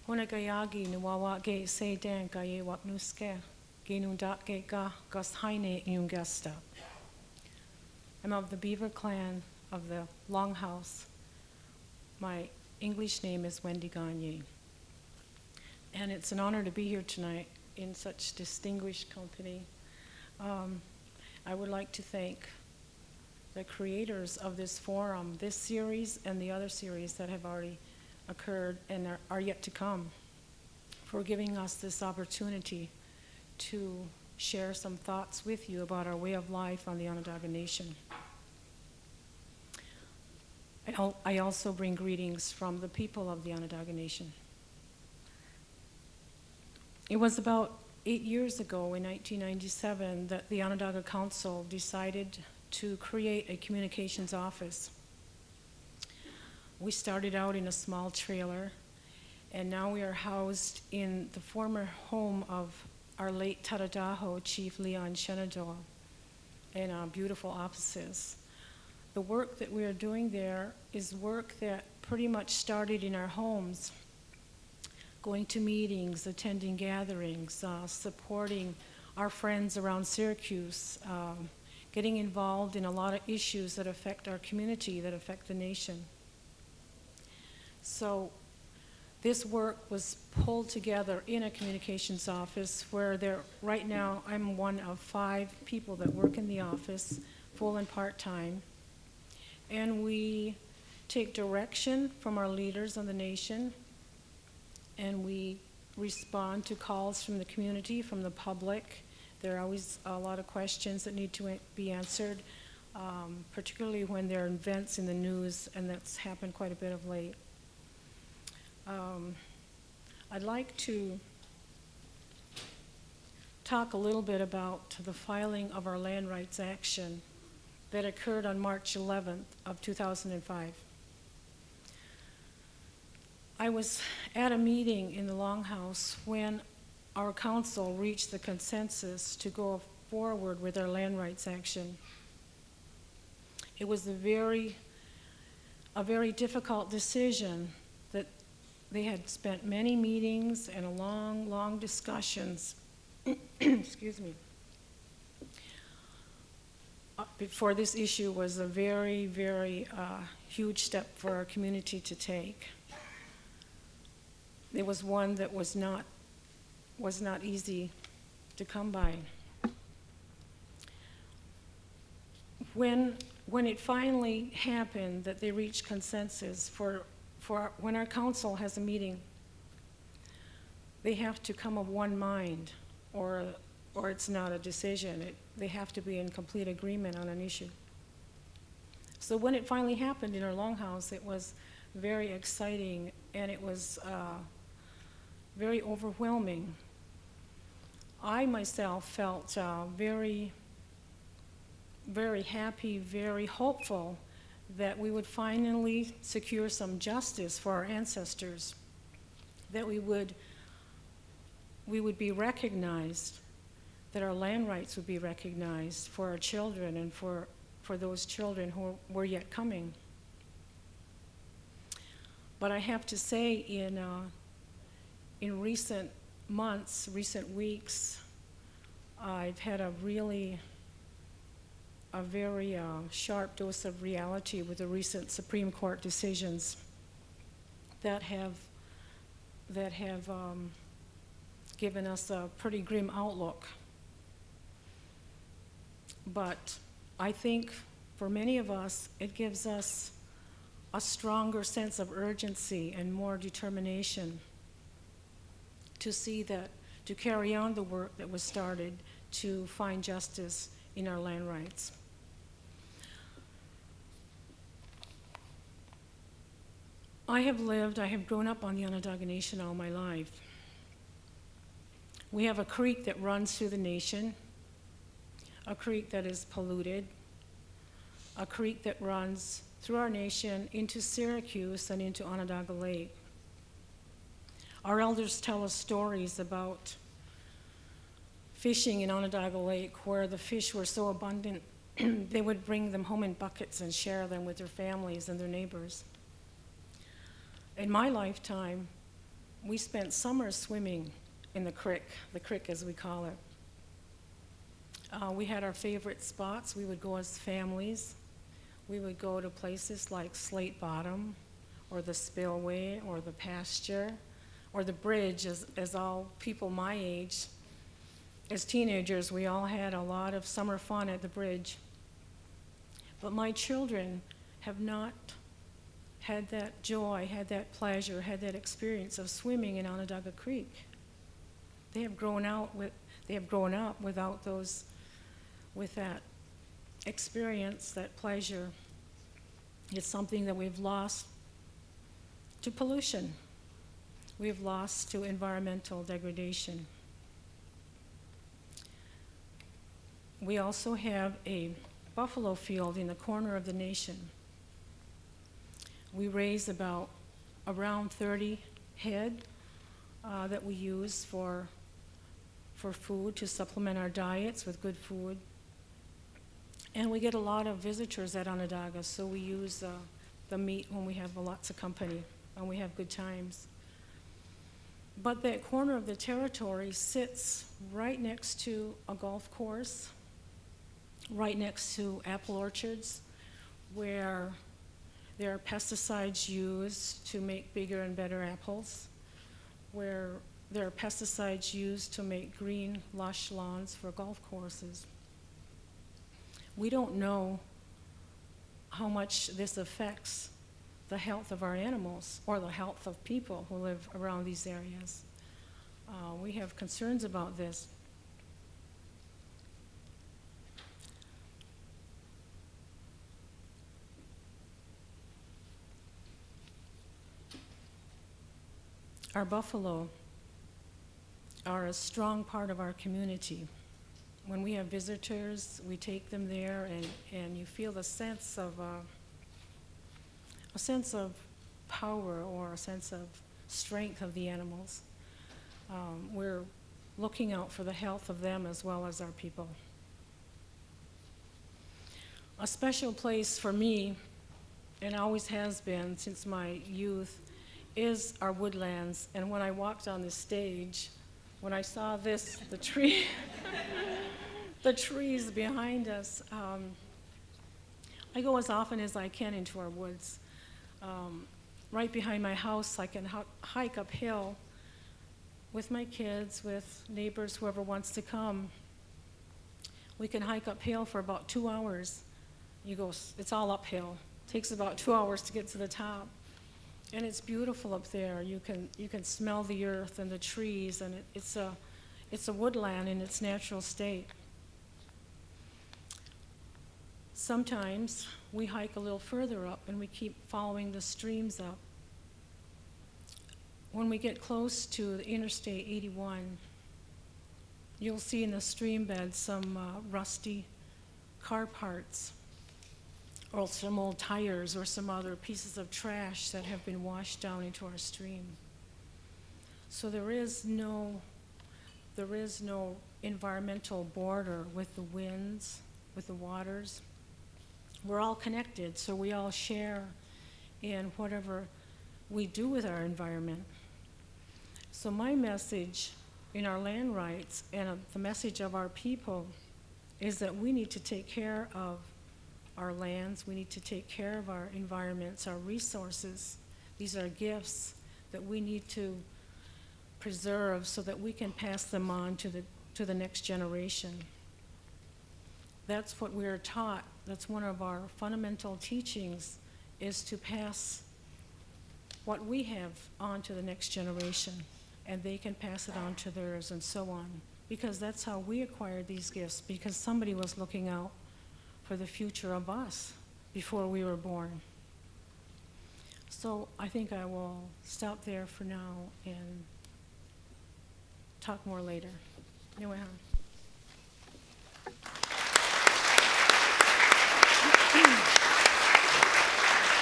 Honagayagi nuwawa ge se dan gaye waknuske genundat ge ga gashaine iungesta. I'm of the Beaver clan of the Longhouse. My English name is Wendy Gagne. And it's an honor to be here tonight in such distinguished company. I would like to thank the creators of this forum, this series and the other series that have already occurred and are yet to come, for giving us this opportunity to share some thoughts with you about our way of life on the Onondaga Nation. I also bring greetings from the people of the Onondaga Nation. It was about 8 years ago, in 1997, that the Onondaga Council decided to create a communications office. We started out in a small trailer, and now we are housed in the former home of our late Taradaho Chief Leon Shenandoah in beautiful offices. The work that we are doing there is work that pretty much started in our homes, going to meetings, attending gatherings, supporting our friends around Syracuse, getting involved in a lot of issues that affect our community, that affect the nation. So this work was pulled together in a communications office where right now I'm one of 5 people that work in the office, full and part-time. And we take direction from our leaders on the nation, and we respond to calls from the community, from the public. There are always a lot of questions that need to be answered, particularly when there are events in the news, and that's happened quite a bit of late. I'd like to talk a little bit about the filing of our land rights action that occurred on March 11th of 2005. I was at a meeting in the Longhouse when our council reached the consensus to go forward with our land rights action. It was a very difficult decision that they had spent many meetings and long discussions, excuse me, before this issue was a very huge step for our community to take. It was one that was not easy to come by. When it finally happened that they reached consensus for when our council has a meeting, they have to come of one mind, or it's not a decision. They have to be in complete agreement on an issue. So when it finally happened in our Longhouse, it was very exciting, and it was very overwhelming. I myself felt very happy, very hopeful that we would finally secure some justice for our ancestors, that we would be recognized, that our land rights would be recognized for our children and for those children who were yet coming. But I have to say, in recent months, recent weeks, I've had a very sharp dose of reality with the recent Supreme Court decisions that have given us a pretty grim outlook. But I think for many of us, it gives us a stronger sense of urgency and more determination to carry on the work that was started to find justice in our land rights. I have grown up on the Onondaga Nation all my life. We have a creek that runs through the nation, a creek that is polluted, a creek that runs through our nation into Syracuse and into Onondaga Lake. Our elders tell us stories about fishing in Onondaga Lake, where the fish were so abundant they would bring them home in buckets and share them with their families and their neighbors. In my lifetime, we spent summers swimming in the creek as we call it. We had our favorite spots. We would go as families. We would go to places like Slate Bottom, or the Spillway, or the Pasture, or the Bridge, as all people my age. As teenagers, we all had a lot of summer fun at the Bridge. But my children have not had that joy, had that pleasure, had that experience of swimming in Onondaga Creek. They have grown up without with that experience, that pleasure. It's something that we've lost to pollution. We've lost to environmental degradation. We also have a buffalo field in the corner of the nation. We raise around 30 head that we use for food, to supplement our diets with good food. And we get a lot of visitors at Onondaga, so we use the meat when we have lots of company and we have good times. But that corner of the territory sits right next to a golf course, right next to apple orchards, where there are pesticides used to make bigger and better apples, where there are pesticides used to make green, lush lawns for golf courses. We don't know how much this affects the health of our animals or the health of people who live around these areas. We have concerns about this. Our buffalo are a strong part of our community. When we have visitors, we take them there, and you feel a sense of power, or a sense of strength of the animals. We're looking out for the health of them as well as our people. A special place for me, and always has been since my youth, is our woodlands. And when I walked on this stage, when I saw the tree, the trees behind us, I go as often as I can into our woods. Right behind my house, I can hike uphill with my kids, with neighbors, whoever wants to come. We can hike uphill for about 2 hours. It's all uphill. It takes about 2 hours to get to the top. And it's beautiful up there. You can smell the earth and the trees, and it's a woodland in its natural state. Sometimes we hike a little further up and we keep following the streams up. When we get close to the Interstate 81, you'll see in the stream bed some rusty car parts, or some old tires, or some other pieces of trash that have been washed down into our stream. So there is no environmental border with the winds, with the waters. We're all connected, so we all share in whatever we do with our environment. So my message in our land rights, and the message of our people, is that we need to take care of our lands. We need to take care of our environments, our resources. These are gifts that we need to preserve so that we can pass them on to the next generation. That's what we're taught. That's one of our fundamental teachings, is to pass what we have on to the next generation, and they can pass it on to theirs, and so on. Because that's how we acquired these gifts, because somebody was looking out for the future of us before we were born. So I think I will stop there for now and talk more later. Anyway, huh?